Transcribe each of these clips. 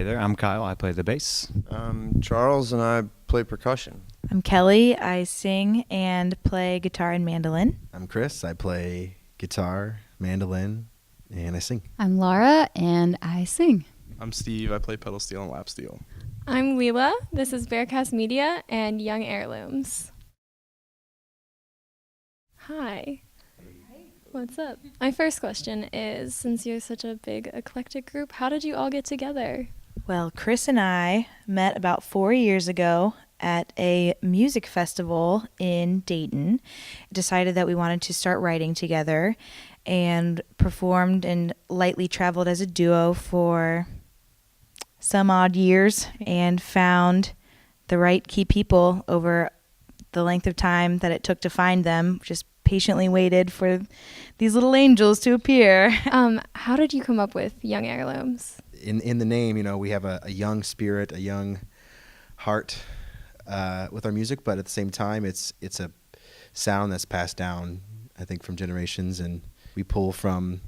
Hey there, I'm Kyle. I play the bass. Charles and I play percussion. I'm Kelly. I sing and play guitar and mandolin. I'm Chris. I play guitar, mandolin, and I sing. I'm Laura, and I sing. I'm Steve. I play pedal steel and lap steel. I'm Leela. This is Bearcast Media and Young Heirlooms. Hi. What's up? My first question is, since you're such a big eclectic group, how did you all get together? Well, Chris and I met about 4 years ago at a music festival in Dayton. Decided that we wanted to start writing together and performed and lightly traveled as a duo for some odd years and found the right key people over the length of time that it took to find them. Just patiently waited for these little angels to appear. How did you come up with Young Heirlooms? In the name, we have a young spirit, a young heart with our music, but at the same time, it's a sound that's passed down, I think, from generations, and we pull from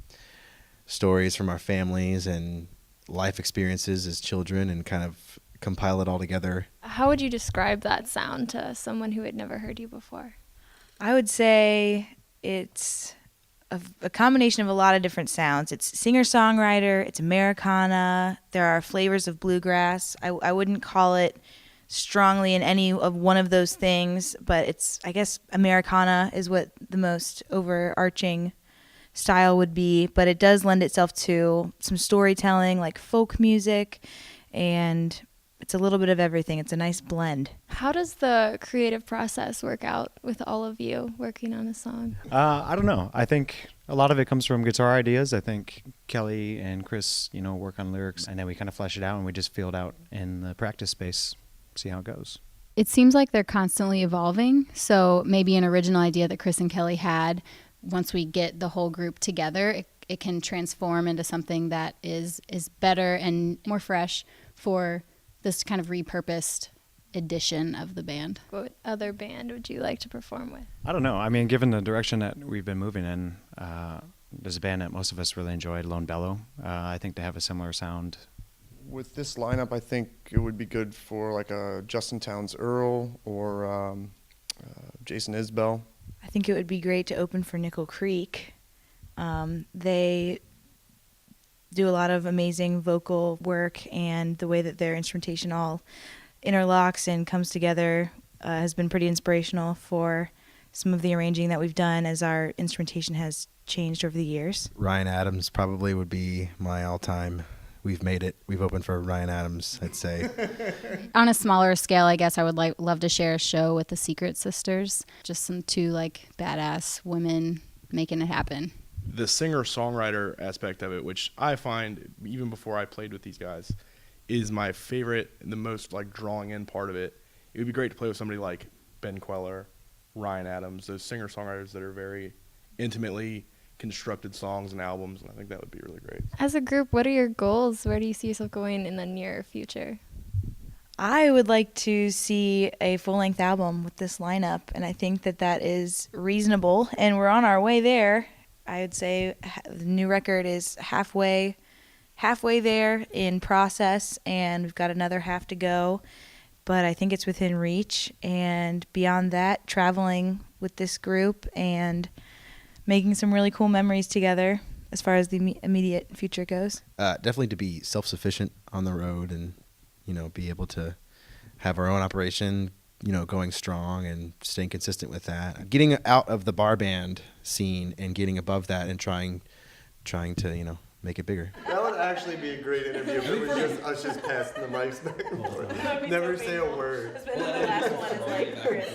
stories from our families and life experiences as children and kind of compile it all together. How would you describe that sound to someone who had never heard you before? I would say it's a combination of a lot of different sounds. It's singer-songwriter, it's Americana, there are flavors of bluegrass. I wouldn't call it strongly in any of one of those things, but it's, I guess, Americana is what the most overarching style would be, but it does lend itself to some storytelling like folk music, and it's a little bit of everything. It's a nice blend. How does the creative process work out with all of you working on a song? I don't know. I think a lot of it comes from guitar ideas. I think Kelly and Chris, work on lyrics, and then we kind of flesh it out and we just feel it out in the practice space, see how it goes. It seems like they're constantly evolving, so maybe an original idea that Chris and Kelly had, once we get the whole group together, it can transform into something that is better and more fresh for this kind of repurposed edition of the band. What other band would you like to perform with? I don't know. I mean, given the direction that we've been moving in, there's a band that most of us really enjoyed, Lone Bellow. I think they have a similar sound. With this lineup, I think it would be good for like a Justin Townes Earl or Jason Isbell. I think it would be great to open for Nickel Creek. They do a lot of amazing vocal work, and the way that their instrumentation all interlocks and comes together has been pretty inspirational for some of the arranging that we've done as our instrumentation has changed over the years. Ryan Adams probably would be my all-time. We've made it. We've opened for Ryan Adams, I'd say. On a smaller scale, I guess I would love to share a show with the Secret Sisters. Just some two badass women making it happen. The singer-songwriter aspect of it, which I find, even before I played with these guys, is my favorite and the most drawing in part of it. It would be great to play with somebody like Ben Queller, Ryan Adams, those singer-songwriters that are very intimately constructed songs and albums, and I think that would be really great. As a group, what are your goals? Where do you see yourself going in the near future? I would like to see a full-length album with this lineup, and I think that is reasonable, and we're on our way there. I would say the new record is halfway there in process, and we've got another half to go, but I think it's within reach. And beyond that, traveling with this group and making some really cool memories together as far as the immediate future goes. Definitely to be self-sufficient on the road and, be able to have our own operation, going strong and staying consistent with that. Getting out of the bar band scene and getting above that and trying to, make it bigger. That would actually be a great interview if it was just us just passing the mics back and forth. Never say a word. The last one is Chris,